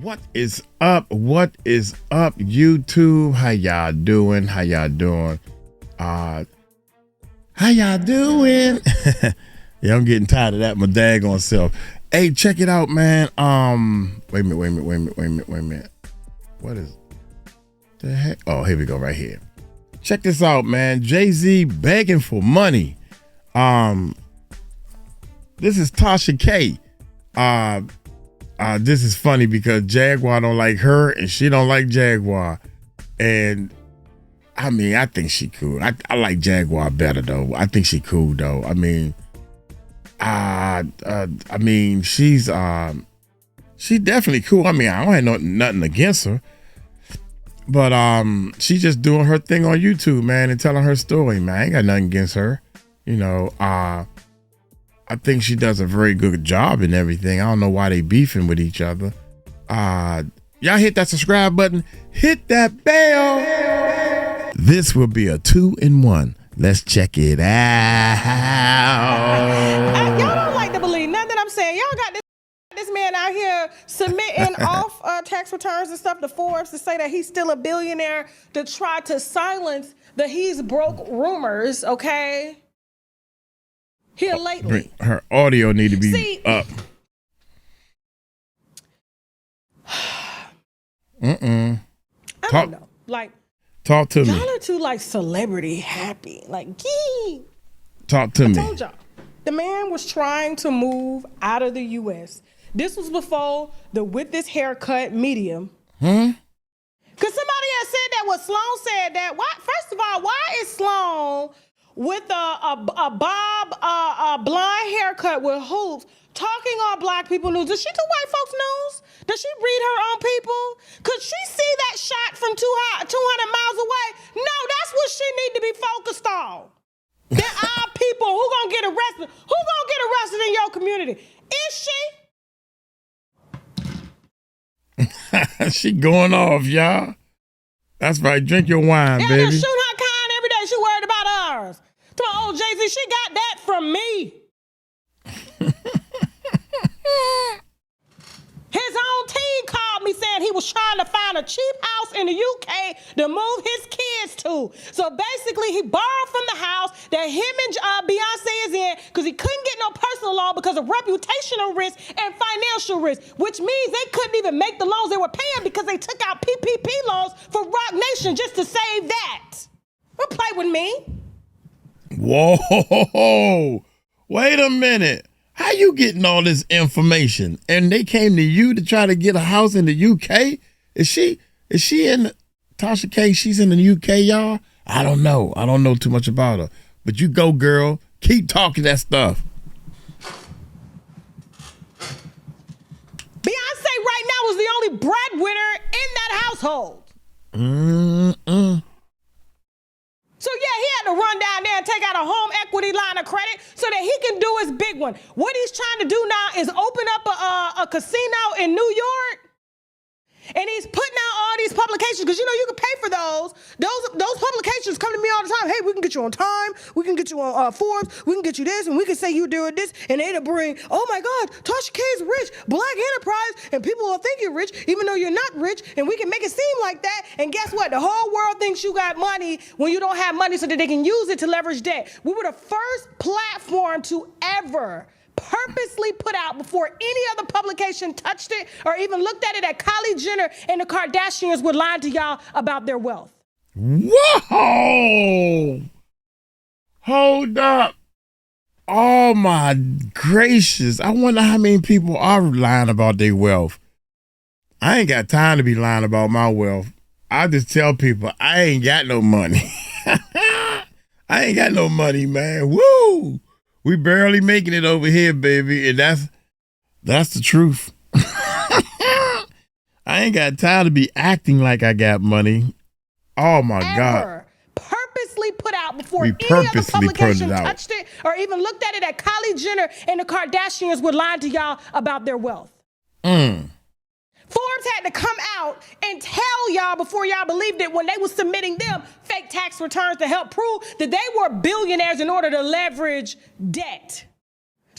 What is up? What is up, YouTube? How y'all doing? How y'all doing? How y'all doing? Yeah, I'm getting tired of that, my daggone self. Hey, check it out, man. Wait a minute. What is the heck? Oh, here we go, right here. Check this out, man. Jay-Z begging for money. This is Tasha K. This is funny because Jaguar don't like her and she don't like Jaguar. And I mean, I think she cool. I like Jaguar better though. I think she cool though. I mean, she's definitely cool. I mean, I don't have nothing against her. But she's just doing her thing on YouTube, man, and telling her story, man. I ain't got nothing against her. You know, I think she does a very good job and everything. I don't know why they beefing with each other. Y'all hit that subscribe button. Hit that bell. This will be a 2-in-1. Let's check it out. Y'all don't like to believe nothing I'm saying. Y'all got this man out here submitting off tax returns and stuff to Forbes to say that he's still a billionaire to try to silence the he's broke rumors, okay? Here lately. Her audio need to be up. I don't know. Like, talk to me. Y'all are too like celebrity happy. Like, gee. Talk to me. I told y'all. The man was trying to move out of the U.S. This was before the with this haircut medium. Because somebody had said that. What Sloan said that. Why? First of all, why is Sloan with a bob blonde haircut with hoops talking on black people news? Does she do white folks news? Does she read her own people? Could she see that shot from 200 miles away? No, that's what she need to be focused on. There are people who gonna get arrested. Who gonna get arrested in your community? Is she? She going off, y'all. That's right. Drink your wine, baby. Yeah, shoot her kind every day. She worried about ours. To my old Jay-Z, she got that from me. His own team called me saying he was trying to find a cheap house in the UK to move his kids to. So basically, he borrowed from the house that him and Beyonce is in because he couldn't get no personal loan because of reputational risk and financial risk, which means they couldn't even make the loans they were paying because they took out PPP loans for Rock Nation just to save that. Don't play with me. Whoa, wait a minute. How you getting all this information? And they came to you to try to get a house in the UK? Is she in Tasha K? She's in the UK, y'all? I don't know. I don't know too much about her. But you go, girl. Keep talking that stuff. Beyonce right now is the only breadwinner in that household. So yeah, he had to run down there and take out a home equity line of credit so that he can do his big one. What he's trying to do now is open up a casino in New York. And he's putting out all these publications because, you know, you can pay for those. Those publications come to me all the time. Hey, we can get you on Time. We can get you on Forbes. We can get you this. And we can say you doing this. And they'll bring, oh, my God, Tasha K is rich. Black enterprise. And people will think you're rich even though you're not rich. And we can make it seem like that. And guess what? The whole world thinks you got money when you don't have money so that they can use it to leverage debt. We were the first platform to ever purposely put out before any other publication touched it or even looked at it that Kylie Jenner and the Kardashians were lying to y'all about their wealth. Whoa! Hold up. Oh my gracious. I wonder how many people are lying about their wealth. I ain't got time to be lying about my wealth. I just tell people I ain't got no money. I ain't got no money, man. Woo! We barely making it over here, baby, and that's the truth. I ain't got time to be acting like I got money. Oh my God! Purposely put out before any other publication touched it or even looked at it that Kylie Jenner and the Kardashians were lying to y'all about their wealth. Forbes had to come out and tell y'all before y'all believed it when they were submitting them fake tax returns to help prove that they were billionaires in order to leverage debt.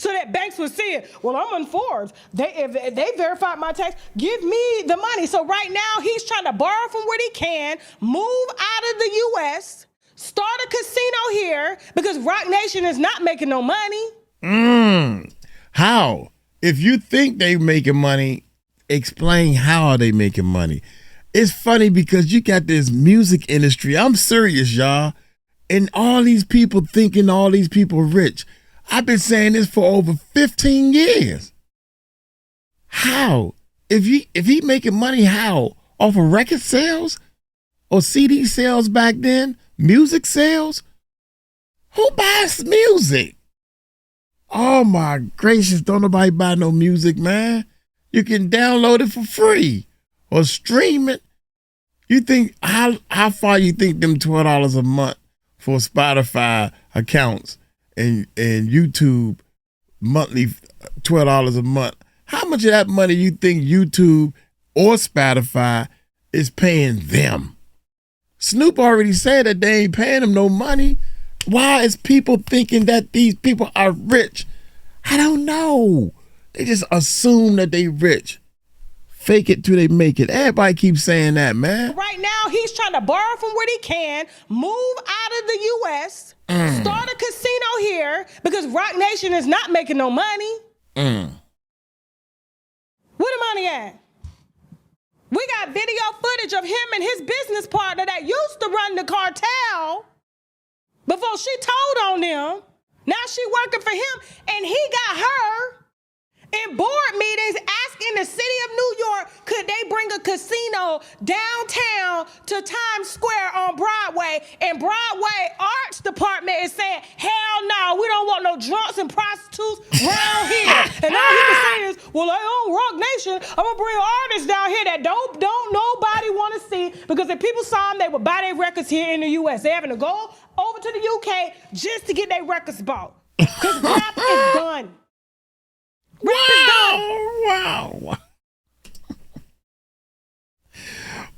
so that banks would see it. Well, I'm on Forbes. If they verified my tax, give me the money. So right now, he's trying to borrow from what he can, move out of the U.S., start a casino here because Rock Nation is not making no money. How? If you think they making money, explain how are they making money. It's funny because you got this music industry. I'm serious, y'all. And all these people thinking all these people rich. I've been saying this for over 15 years. How? If he making money, how? Off of record sales? Or CD sales back then? Music sales? Who buys music? Oh my gracious, don't nobody buy no music, man. You can download it for free or stream it. You think, how far you think them $12 a month for Spotify accounts and YouTube monthly $12 a month? How much of that money you think YouTube or Spotify is paying them? Snoop already said that they ain't paying them no money. Why is people thinking that these people are rich? I don't know. They just assume that they rich. Fake it till they make it. Everybody keeps saying that, man. Right now, he's trying to borrow from what he can, move out of the U.S., start a casino here because Rock Nation is not making no money. Where the money at? We got video footage of him and his business partner that used to run the cartel before she told on them. Now she working for him, and he got her in board meetings asking the city of New York, could they bring a casino downtown to Times Square on Broadway? And Broadway Arts Department is saying, hell no, we don't want no drunks and prostitutes around here. And all he can say is, well, I own Rock Nation. I'm gonna bring artists down here that don't nobody want to see, because if people saw them, they would buy their records here in the U.S. They're having to go over to the UK just to get their records bought. Because rap is done. Wow.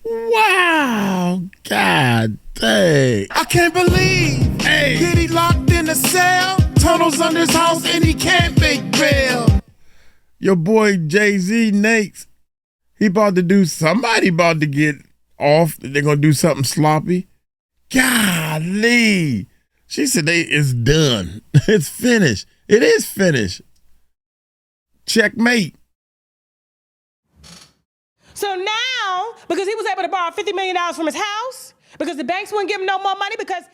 Wow. God dang. I can't believe Diddy locked in a cell, tunnels under his house, and he can't make bail. Your boy Jay-Z, Nate, somebody about to get off. They're going to do something sloppy. Golly. She said it's done. It's finished. It is finished. Checkmate. So now, because he was able to borrow $50 million from his house, because the banks wouldn't give him no more money, because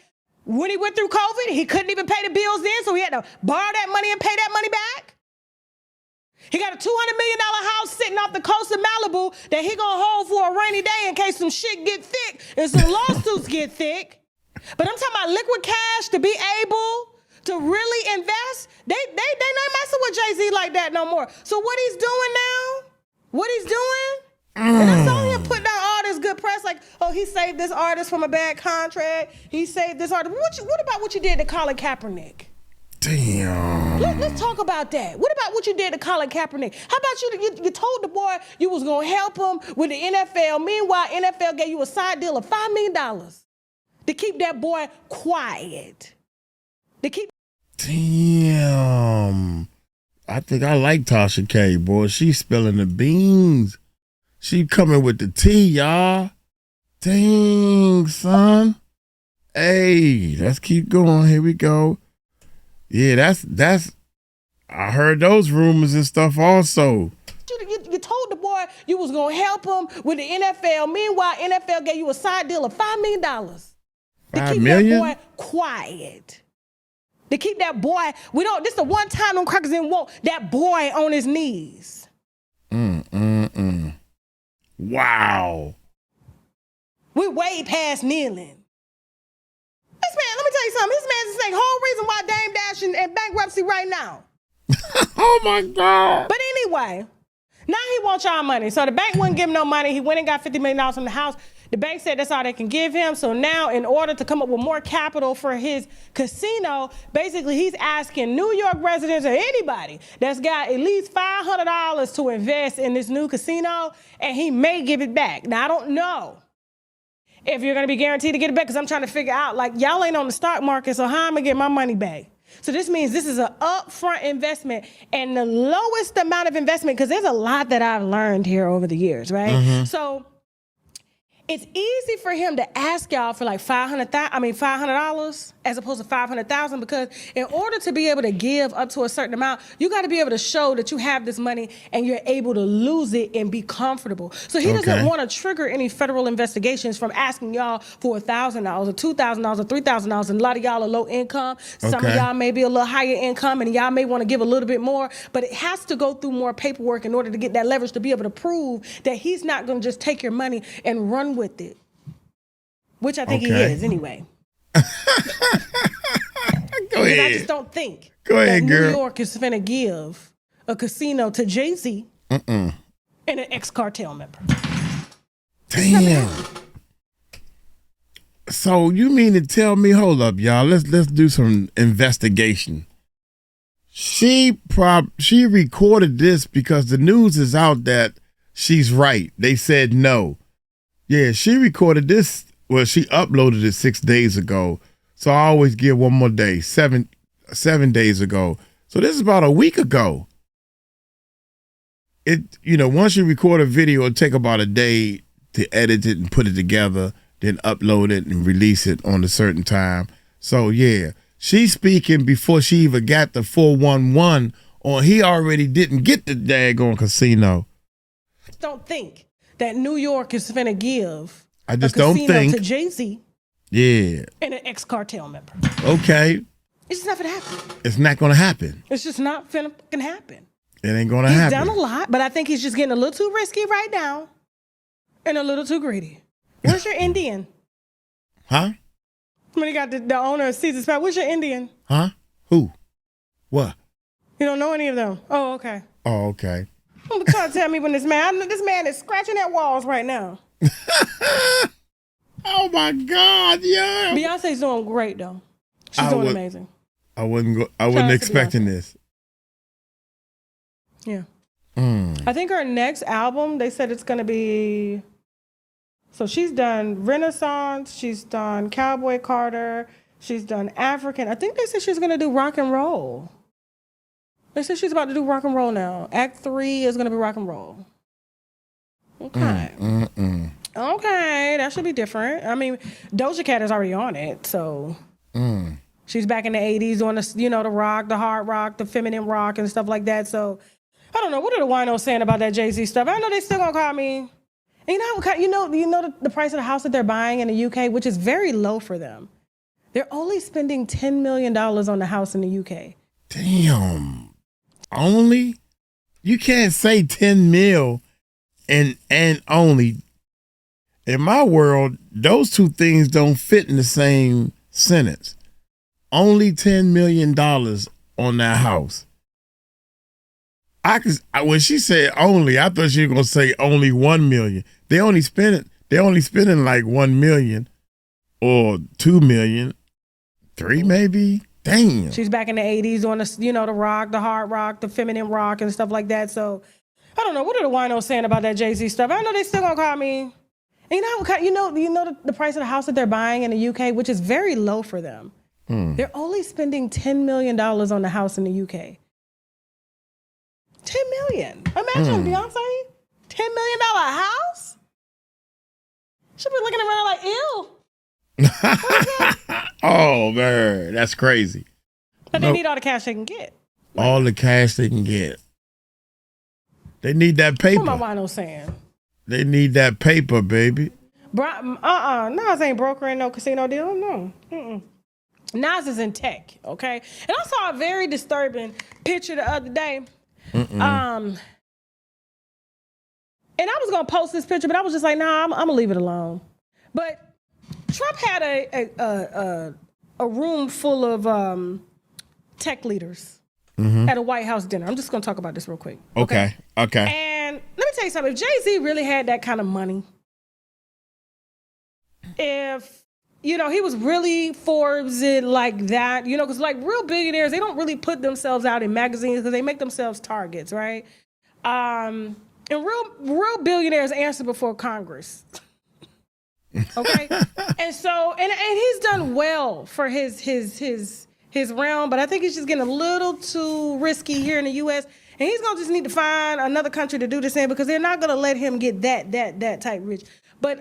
when he went through COVID, he couldn't even pay the bills then, so he had to borrow that money and pay that money back. He got a $200 million house sitting off the coast of Malibu that he gonna hold for a rainy day in case some shit get thick and some lawsuits get thick. But I'm talking about liquid cash to be able to really invest. They not messing with Jay-Z like that no more. So what he's doing now, and I saw him putting out all this good press, like, oh, he saved this artist from a bad contract. He saved this artist. What about what you did to Colin Kaepernick? Damn. Let's talk about that. What about what you did to Colin Kaepernick? How about you told the boy you was going to help him with the NFL. Meanwhile, NFL gave you a side deal of $5 million to keep that boy quiet. Damn. I think I like Tasha K, boy. She's spilling the beans. She coming with the tea, y'all. Dang, son. Hey, let's keep going. Here we go. Yeah, that's. I heard those rumors and stuff also. You told the boy you was gonna help him with the NFL. Meanwhile, NFL gave you a side deal of $5 million to keep that boy quiet. To keep that boy. This is the one time them crackers didn't want that boy on his knees. Wow. We way past kneeling. This man, let me tell you something. This man's the whole reason why Dame Dash in bankruptcy right now. Oh my God. But anyway, now he wants y'all money. So the bank wouldn't give him no money. He went and got $50 million from the house. The bank said that's all they can give him. So now, in order to come up with more capital for his casino, basically he's asking New York residents or anybody that's got at least $500 to invest in this new casino, and he may give it back. Now, I don't know if you're going to be guaranteed to get it back, because I'm trying to figure out, like, y'all ain't on the stock market, so how am I going to get my money back? So this means this is an upfront investment and the lowest amount of investment, because there's a lot that I've learned here over the years, right? So it's easy for him to ask y'all for like $500 as opposed to $500,000, because in order to be able to give up to a certain amount, you got to be able to show that you have this money and you're able to lose it and be comfortable. So he doesn't want to trigger any federal investigations from asking y'all for $1,000 or $2,000 or $3,000. And a lot of y'all are low income. Some of y'all may be a little higher income and y'all may want to give a little bit more, but it has to go through more paperwork in order to get that leverage to be able to prove that he's not going to just take your money and run with it, which I think he is anyway. Go ahead. I just don't think that New York is finna give a casino to Jay-Z and an ex-cartel member. Damn. So you mean to tell me, hold up, y'all, let's do some investigation. She recorded this because the news is out that she's right. They said no. Yeah, she recorded this. Well, she uploaded it 6 days ago. So I always give one more day, seven days ago. So this is about a week ago. Once you record a video, it'll take about a day to edit it and put it together, then upload it and release it on a certain time. So yeah, she's speaking before she even got the 411 on. He already didn't get the daggone casino. Don't think that New York is finna give I just don't think to Jay-Z. Yeah. And an ex-cartel member. Okay. It's just not gonna happen. It's not gonna happen. It's just not finna happen. It ain't gonna happen. He's done a lot, but I think he's just getting a little too risky right now and a little too greedy. Where's your Indian? Huh? When he got the owner of Caesar's Palace, where's your Indian? Huh? Who? What? You don't know any of them? Oh, okay. Oh, okay. I'm trying to tell me when this man is scratching at walls right now. Oh my God, yeah. Beyonce's doing great though. She's doing amazing. I wasn't expecting this. Yeah. I think her next album, they said it's gonna be. So she's done Renaissance, she's done Cowboy Carter, she's done African. I think they said she's gonna do rock and roll. They said she's about to do rock and roll now. Act 3 is gonna be rock and roll. Okay. Okay, that should be different. I mean, Doja Cat is already on it, so she's back in the 80s doing the rock, the hard rock, the feminine rock and stuff like that. So I don't know. What are the winos saying about that Jay-Z stuff? I know they still gonna call me. And you know the price of the house that they're buying in the UK, which is very low for them. They're only spending $10 million on the house in the UK. Damn. Only? You can't say 10 mil and only. In my world, those two things don't fit in the same sentence. Only $10 million on that house. When she said only, I thought she was gonna say only 1 million. They only spending like 1 million or 2 million, 3 maybe. Damn. She's back in the 80s doing the rock, the hard rock, the feminine rock and stuff like that. So I don't know. What are the winos saying about that Jay-Z stuff? I know they still gonna call me. And you know the price of the house that they're buying in the UK, which is very low for them. They're only spending $10 million on the house in the UK. 10 million. Imagine Beyonce, $10 million house. She'll be looking around like, ew. Oh man, that's crazy. But they need all the cash they can get. All the cash they can get. They need that paper. What my wino saying? They need that paper, baby. Nas ain't brokering no casino deal. No. Nas is in tech, okay? And I saw a very disturbing picture the other day. And I was gonna post this picture, but I was just like, nah, I'm gonna leave it alone. But Trump had a room full of tech leaders at a White House dinner. I'm just gonna talk about this real quick. Okay. And let me tell you something. If Jay-Z really had that kind of money, if he was really Forbes it like that, because like real billionaires, they don't really put themselves out in magazines because they make themselves targets, right? And real billionaires answer before Congress. Okay? And so, and he's done well for his his realm, but I think he's just getting a little too risky here in the U.S. And he's gonna just need to find another country to do this in because they're not gonna let him get that type rich. But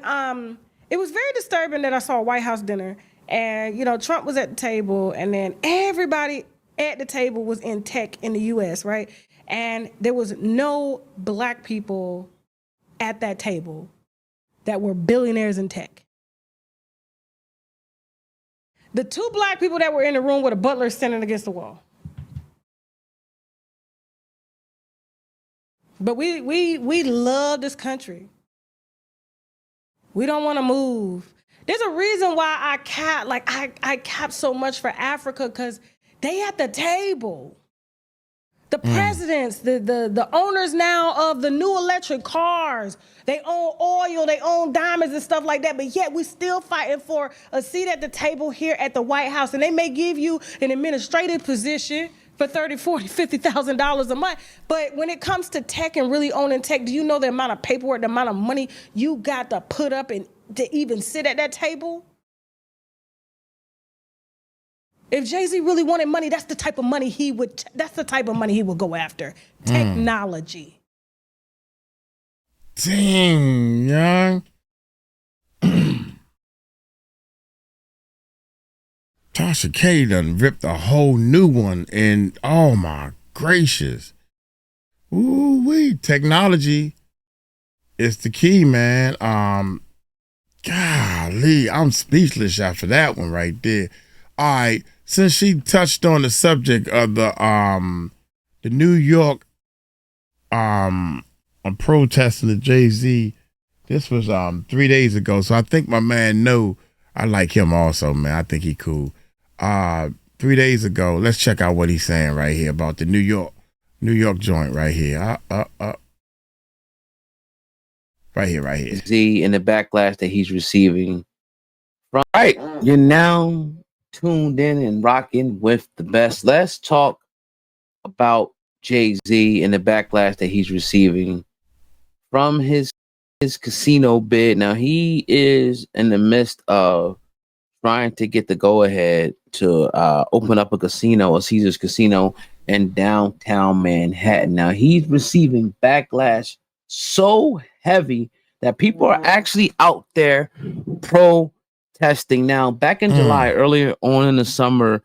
it was very disturbing that I saw a White House dinner, and Trump was at the table, and then everybody at the table was in tech in the U.S., right? And there was no black people at that table that were billionaires in tech. The two black people that were in the room were the butlers standing against the wall. But we love this country. We don't want to move. There's a reason why I cap so much for Africa, because they at the table. The presidents, the owners now of the new electric cars, they own oil, they own diamonds and stuff like that, but yet we still fighting for a seat at the table here at the White House, and they may give you an administrative position for $30,000, $40,000, $50,000 a month, but when it comes to tech and really owning tech, do you know the amount of paperwork, the amount of money you got to put up and to even sit at that table? If Jay-Z really wanted money, that's the type of money he would go after. Technology. Dang, young. Tasha K done ripped a whole new one, and oh my gracious. Ooh-wee. Technology is the key, man. Golly, I'm speechless after that one right there. All right. Since she touched on the subject of the New York I'm protesting the Jay-Z, this was 3 days ago. So I think my man I like him also, man. I think he cool. 3 days ago, let's check out what he's saying right here about the New York joint right here. Right here. Z and the backlash that he's receiving. Right. You're now tuned in and rocking with the best. Let's talk about Jay-Z and the backlash that he's receiving from his casino bid. Now, he is in the midst of trying to get the go-ahead to open up a Caesars Casino in downtown Manhattan. Now, he's receiving backlash so heavy that people are actually out there protesting. Now, back in July, earlier on in the summer,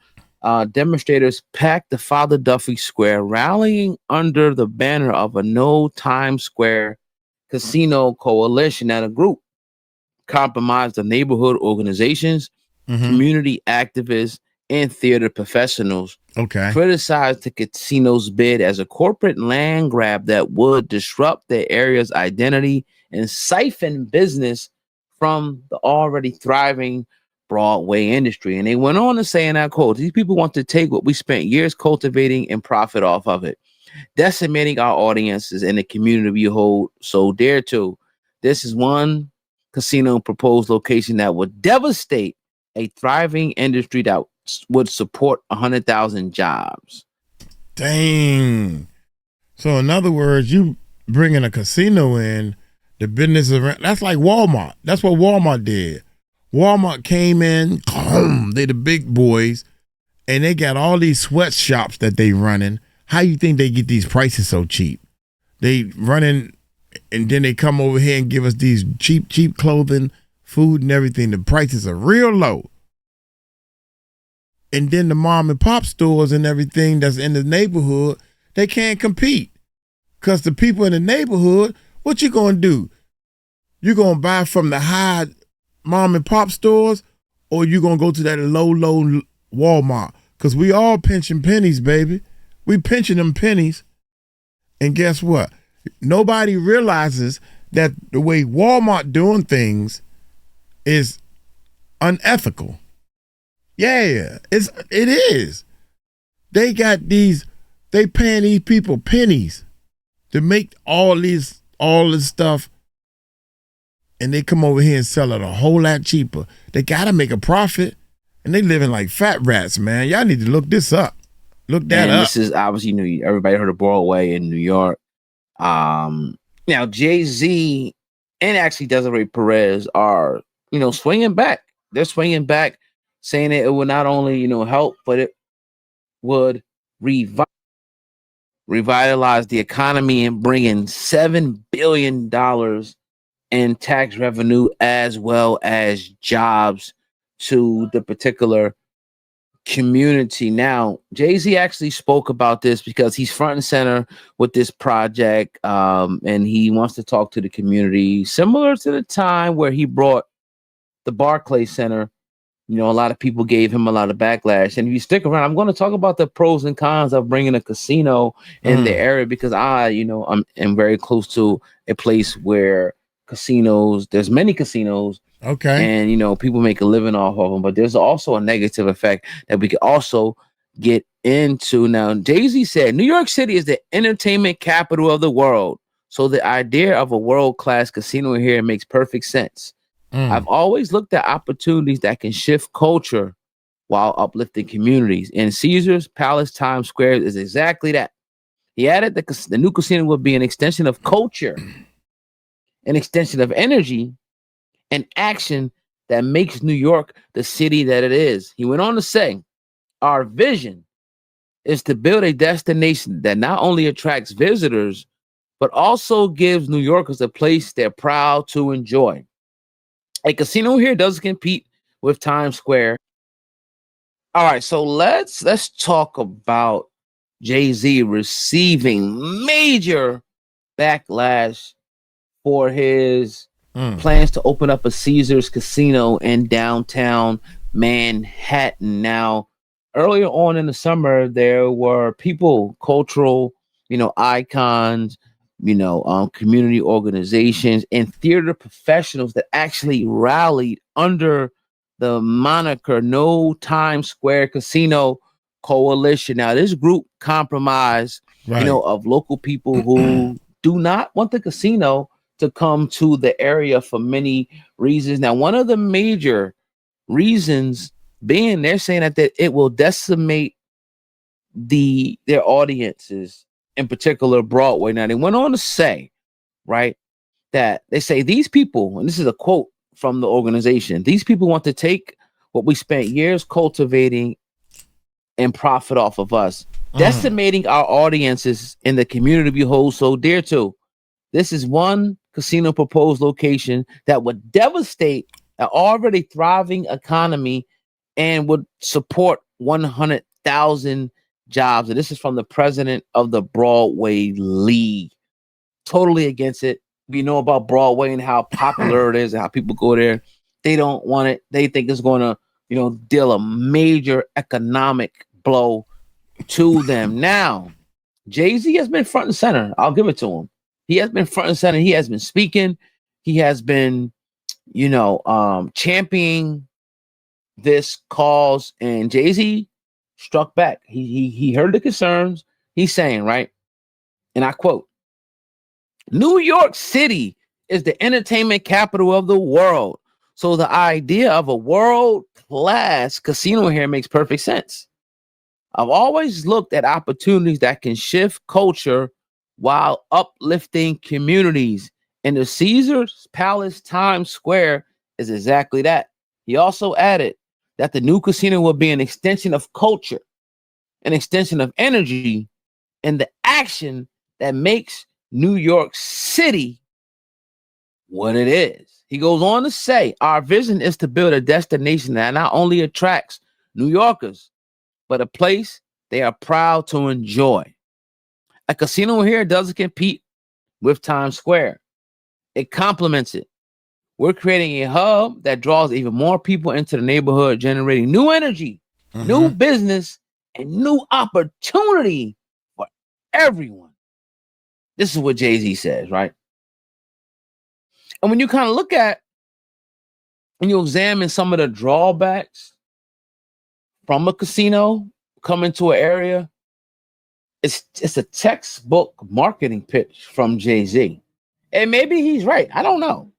demonstrators packed the Father Duffy Square, rallying under the banner of a No Times Square Casino Coalition. Now, the group compromised the neighborhood organizations, community activists, and theater professionals. Criticized the casino's bid as a corporate land grab that would disrupt the area's identity and siphon business from the already thriving Broadway industry. And they went on to say, and I quote, "These people want to take what we spent years cultivating and profit off of it, decimating our audiences and the community we hold so dear to. This is one casino proposed location that would devastate a thriving industry that would support 100,000 jobs." Dang. So in other words, you bringing a casino in, the business around, that's like Walmart. That's what Walmart did. Walmart came in, they the big boys, and they got all these sweatshops that they running. How you think they get these prices so cheap? They running, and then they come over here and give us these cheap clothing, food, and everything. The prices are real low. And then the mom and pop stores and everything that's in the neighborhood, they can't compete. Because the people in the neighborhood, what you going to do? You going to buy from the high mom and pop stores, or you going to go to that low Walmart? Because we all pinching pennies, baby. We pinching them pennies. And guess what? Nobody realizes that the way Walmart doing things is unethical. Yeah, it is. They paying these people pennies to make all this stuff, and they come over here and sell it a whole lot cheaper. They gotta make a profit, and they living like fat rats, man. Y'all need to look this up. Look that up. This is obviously New. Everybody heard of Broadway in New York. Now Jay-Z and actually Desiree Perez are swinging back. They're swinging back, saying that it will not only help, but would revitalize the economy and bring in $7 billion in tax revenue as well as jobs to the particular community. Now, Jay-Z actually spoke about this because he's front and center with this project, and he wants to talk to the community, similar to the time where he brought the Barclays Center. You know, a lot of people gave him a lot of backlash. And if you stick around, I'm going to talk about the pros and cons of bringing a casino in the area, because I'm very close to a place where there's many casinos. Okay. And, people make a living off of them. But there's also a negative effect that we could also get into. Now, Jay-Z said, New York City is the entertainment capital of the world. So the idea of a world-class casino here makes perfect sense. I've always looked at opportunities that can shift culture while uplifting communities. And Caesars Palace Times Square is exactly that. He added the new casino will be an extension of culture, an extension of energy and action that makes New York the city that it is. He went on to say, our vision is to build a destination that not only attracts visitors, but also gives New Yorkers a place they're proud to enjoy. A casino here doesn't compete with Times Square. All right, so let's talk about Jay-Z receiving major backlash for his plans to open up a Caesars casino in downtown Manhattan. Now, earlier on in the summer, there were people, cultural, icons, community organizations and theater professionals that actually rallied under the moniker No Times Square Casino Coalition. Now, this group comprised, of local people who do not want the casino to come to the area for many reasons. Now, one of the major reasons being they're saying that it will decimate their audiences, in particular Broadway. Now, they went on to say, right, that they say these people, and this is a quote from the organization, these people want to take what we spent years cultivating and profit off of us, decimating our audiences in the community we hold so dear to. This is one casino proposed location that would devastate an already thriving economy and would support 100,000 jobs. And this is from the president of the Broadway League. Totally against it. We know about Broadway and how popular it is and how people go there. They don't want it. They think it's going to, deal a major economic blow to them. Now, Jay-Z has been front and center. I'll give it to him. He has been front and center. He has been speaking. He has been, championing this cause. And Jay-Z struck back. He heard the concerns. He's saying, right, and I quote, New York City is the entertainment capital of the world. So the idea of a world-class casino here makes perfect sense. I've always looked at opportunities that can shift culture while uplifting communities. And the Caesars Palace Times Square is exactly that. He also added that the new casino will be an extension of culture, an extension of energy, and the action that makes New York City what it is. He goes on to say, our vision is to build a destination that not only attracts New Yorkers, but a place they are proud to enjoy. A casino here doesn't compete with Times Square. It complements it. We're creating a hub that draws even more people into the neighborhood, generating new energy, new business, and new opportunity for everyone. This is what Jay-Z says, right? And when you kind of look at and you examine some of the drawbacks from a casino coming to an area, it's a textbook marketing pitch from Jay-Z. And maybe he's right. I don't know.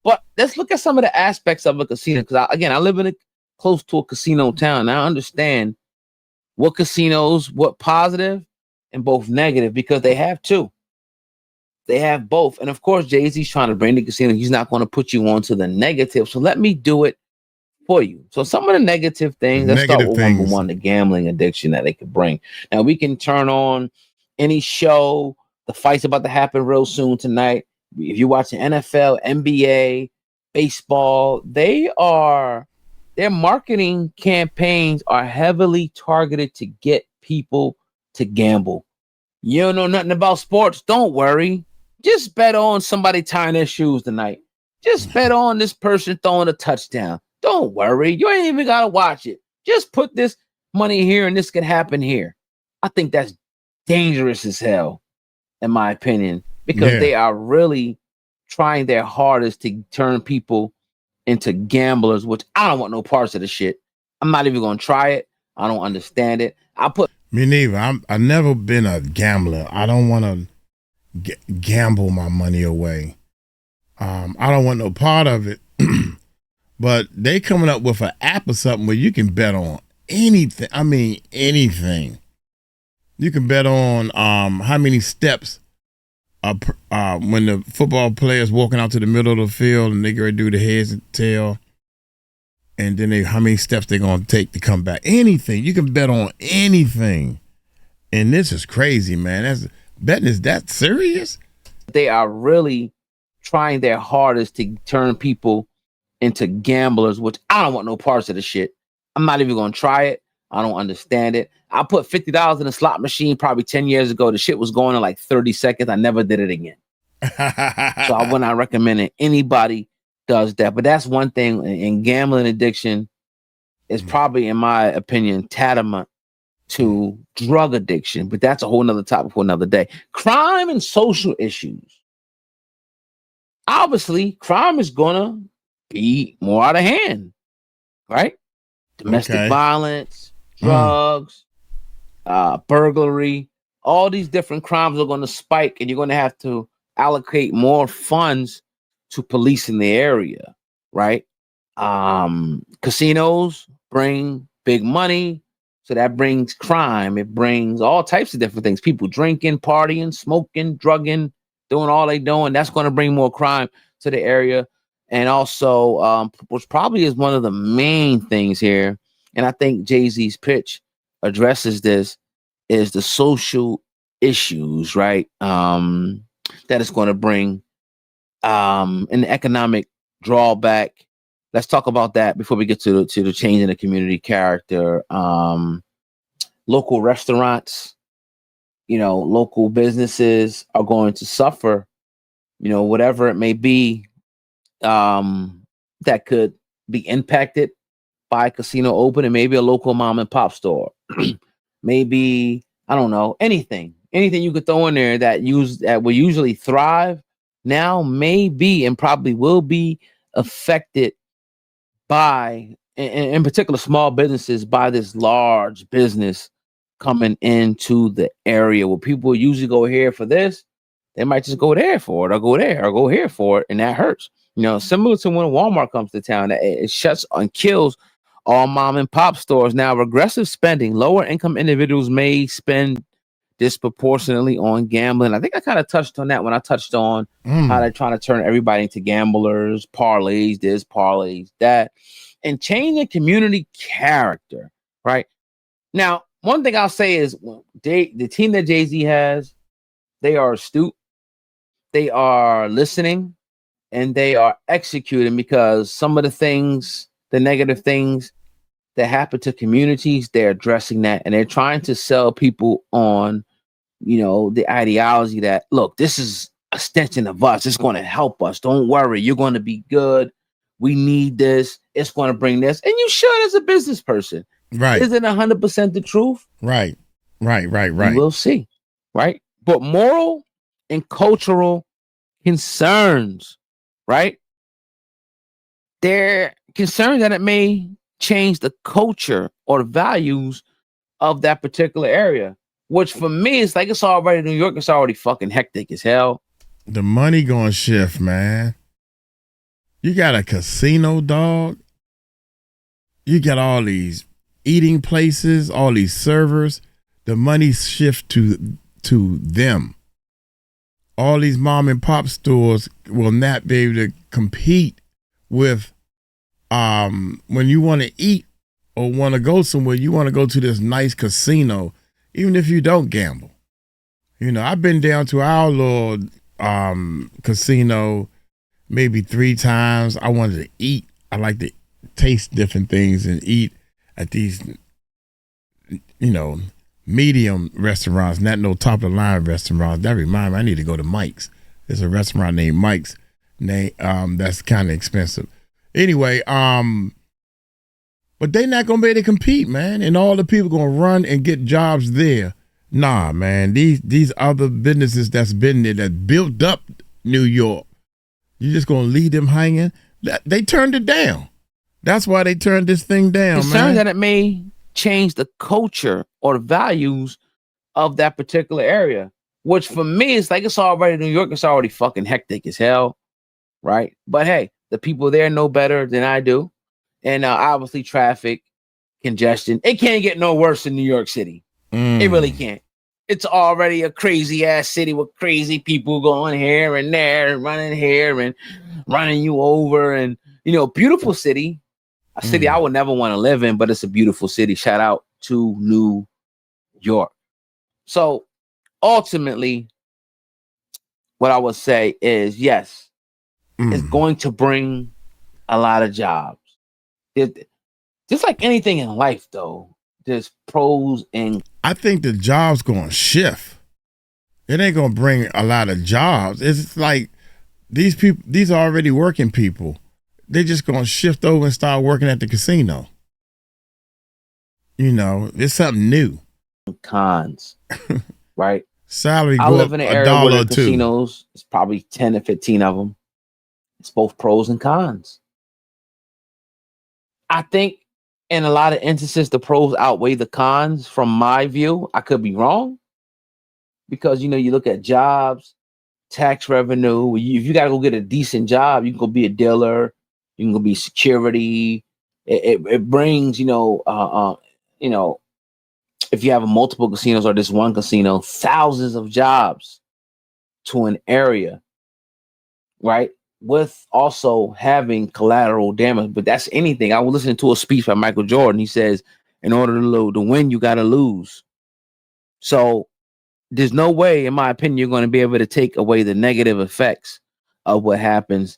But let's look at some of the aspects of a casino. Because I live close to a casino town. And I understand what casinos, what positive and both negative, because they have two. They have both. And of course, Jay-Z's trying to bring the casino. He's not going to put you on to the negative. So let me do it for you. So some of the negative things, let's start Negative with number things. one, the gambling addiction that they could bring. Now we can turn on any show. The fight's about to happen real soon tonight. If you're watching NFL, NBA, baseball, their marketing campaigns are heavily targeted to get people to gamble. You don't know nothing about sports? Don't worry. Just bet on somebody tying their shoes tonight. Just bet on this person throwing a touchdown. Don't worry. You ain't even got to watch it. Just put this money here and this can happen here. I think that's dangerous as hell, in my opinion, because they are really trying their hardest to turn people into gamblers, which I don't want no parts of the shit. I'm not even going to try it. I don't understand it. Me neither. I've never been a gambler. I don't want to gamble my money away. I don't want no part of it. But they coming up with an app or something where you can bet on anything. I mean, anything. You can bet on how many steps when the football player's walking out to the middle of the field and they go do the heads and tail, and then how many steps they're going to take to come back. Anything. You can bet on anything. And this is crazy, man. Betting is that serious? They are really trying their hardest to turn people into gamblers, which I don't want no parts of the shit. I'm not even going to try it. I don't understand it. I put $50 in a slot machine probably 10 years ago. The shit was going in like 30 seconds. I never did it again. So I would not recommend it. Anybody does that. But that's one thing. And gambling addiction is probably, in my opinion, tantamount to drug addiction. But that's a whole nother topic for another day. Crime and social issues. Obviously, crime is going to be more out of hand, right? Domestic violence, drugs, burglary, all these different crimes are going to spike, and you're going to have to allocate more funds to police in the area, right? Casinos bring big money, so that brings crime. It brings all types of different things. People drinking, partying, smoking, drugging, doing all they doing. That's going to bring more crime to the area. And also, which probably is one of the main things here, and I think Jay-Z's pitch addresses this, is the social issues, right? That it's going to bring an economic drawback. Let's talk about that before we get to the change in the community character. Local restaurants, local businesses are going to suffer, whatever it may be, that could be impacted by a casino open, and maybe a local mom and pop store. Maybe, I don't know, anything you could throw in there that will usually thrive now may be and probably will be affected by, in particular, small businesses, by this large business coming into the area where people usually go here for this. They might just go there for it, or go there, or go here for it, and that hurts. Similar to when Walmart comes to town, it shuts and kills all mom and pop stores. Now, regressive spending, lower income individuals may spend disproportionately on gambling. I think I kind of touched on that when I touched on how they're trying to turn everybody into gamblers, parlays this, parlays that, and changing community character, right? Now, one thing I'll say is the team that Jay-Z has, they are astute, they are listening, and they are executing, because some of the things, the negative things that happen to communities, they're addressing that, and they're trying to sell people on, the ideology that, look, this is an extension of us. It's going to help us. Don't worry. You're going to be good. We need this. It's going to bring this. And you should as a business person. Right. Is it 100% the truth? Right. We'll see. Right. But moral and cultural concerns, right? They're concerned that it may change the culture or the values of that particular area, which for me, it's like, it's already New York. It's already fucking hectic as hell. The money gonna shift, man. You got a casino, dog. You got all these eating places, all these servers. The money shift to them. All these mom and pop stores will not be able to compete with when you want to eat or want to go somewhere, you want to go to this nice casino, even if you don't gamble. You know, I've been down to our little casino maybe 3 times. I wanted to eat. I like to taste different things and eat at these, you know, medium restaurants, not no top of the line restaurants. That reminds me, I need to go to Mike's. There's a restaurant named Mike's. That's kind of expensive. Anyway, but they not gonna be able to compete, man. And all the people gonna run and get jobs there. Nah, man. These other businesses that's been there that built up New York, you just gonna leave them hanging? They turned it down. That's why they turned this thing down, Concerned man. that it may change the culture or the values of that particular area, which for me is like, it's already New York. It's already fucking hectic as hell, right? But hey, the people there know better than I do, and obviously traffic, congestion. It can't get no worse than New York City. It really can't. It's already a crazy ass city with crazy people going here and there and running here and running you over, and you know, beautiful city. A city I would never want to live in, but it's a beautiful city. Shout out to New York. So ultimately, what I would say is, yes, it's going to bring a lot of jobs. Just like anything in life, though, there's pros and... I think the jobs going to shift. It ain't going to bring a lot of jobs. It's like these people, these are already working people. They're just going to shift over and start working at the casino. You know, it's something new. Cons, right? Salary I go live up in an $1 area where or the $2. casinos, it's probably 10 to 15 of them. It's both pros and cons. I think in a lot of instances, the pros outweigh the cons from my view. I could be wrong because, you know, you look at jobs, tax revenue. If you got to go get a decent job, you can go be a dealer. You can go be security. It brings, you know, if you have multiple casinos or this one casino, thousands of jobs to an area, right? With also having collateral damage. But that's anything. I was listening to a speech by Michael Jordan. He says, in order to win, you got to lose. So there's no way, in my opinion, you're going to be able to take away the negative effects of what happens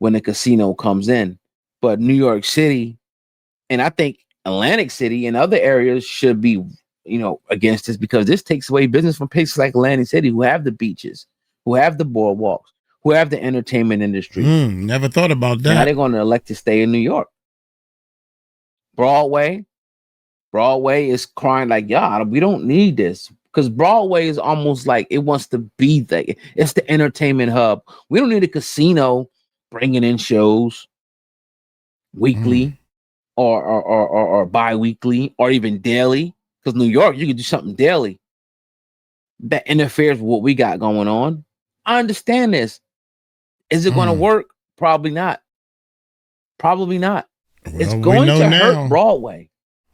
when a casino comes in. But New York City, and I think Atlantic City and other areas should be, you know, against this, because this takes away business from places like Atlantic City, who have the beaches, who have the boardwalks, who have the entertainment industry. Never thought about that. Now they're going to elect to stay in New York. Broadway is crying like, yeah, we don't need this. Because Broadway is almost like it wants to be that. It's the entertainment hub. We don't need a casino bringing in shows weekly or bi-weekly or even daily. Because New York, you can do something daily that interferes with what we got going on. I understand this. Is it going to work? Probably not. Probably not. Well, it's going to hurt Broadway.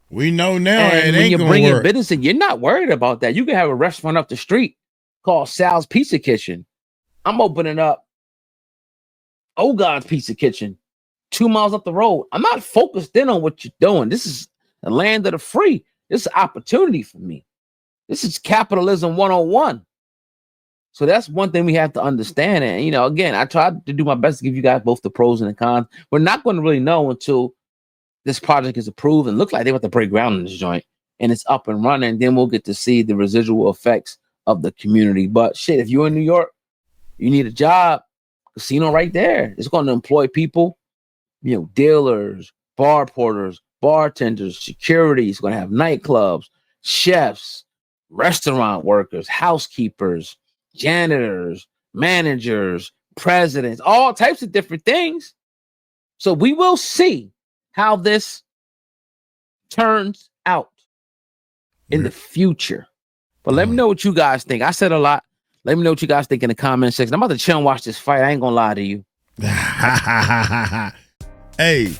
We know now. And it when ain't you're gonna bringing work. business in, you're not worried about that. You can have a restaurant up the street called Sal's Pizza Kitchen. I'm opening up Ogon's Pizza Kitchen 2 miles up the road. I'm not focused in on what you're doing. This is the land of the free. This is opportunity for me. This is capitalism 101. So that's one thing we have to understand. And, you know, again, I tried to do my best to give you guys both the pros and the cons. We're not going to really know until this project is approved and looks like they want to break ground in this joint and it's up and running. Then we'll get to see the residual effects of the community. But shit, if you're in New York, you need a job, casino right there. It's going to employ people, you know, dealers, bar porters, bartenders, security. It's going to have nightclubs, chefs, restaurant workers, housekeepers, janitors, managers, presidents, all types of different things. So we will see how this turns out in the future. But let me know what you guys think. I said a lot. Let me know what you guys think in the comment section. I'm about to chill and watch this fight. I ain't gonna lie to you. Hey,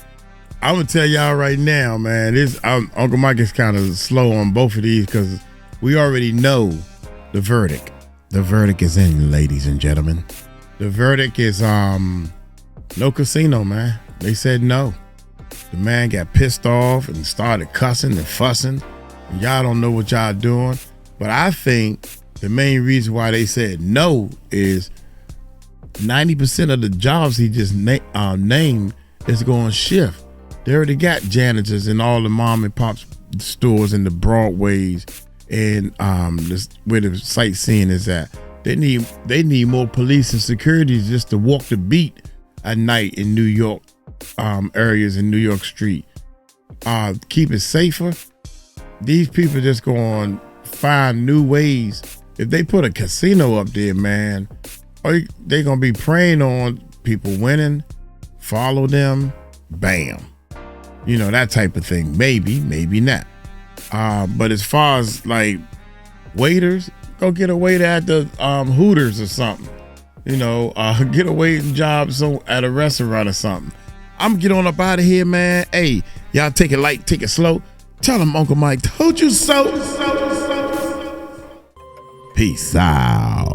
I'm gonna tell y'all right now, man. Uncle Mike is kind of slow on both of these because we already know the verdict. The verdict is in, ladies and gentlemen. The verdict is no casino, man. They said no. The man got pissed off and started cussing and fussing. And y'all don't know what y'all doing. But I think the main reason why they said no is 90% of the jobs he just named is going to shift. They already got janitors in all the mom and pop stores in the Broadways and where the sightseeing is at. They need more police and security just to walk the beat at night in New York areas in New York Street. Keep it safer. These people just going to find new ways. If they put a casino up there, man, they going to be preying on people winning, follow them, bam. You know, that type of thing. Maybe not. But as far as like waiters, go get a waiter at the Hooters or something. You know, get a waiting job at a restaurant or something. I'm get on up out of here, man. Hey, y'all take it light, take it slow. Tell them Uncle Mike told you so. Peace out.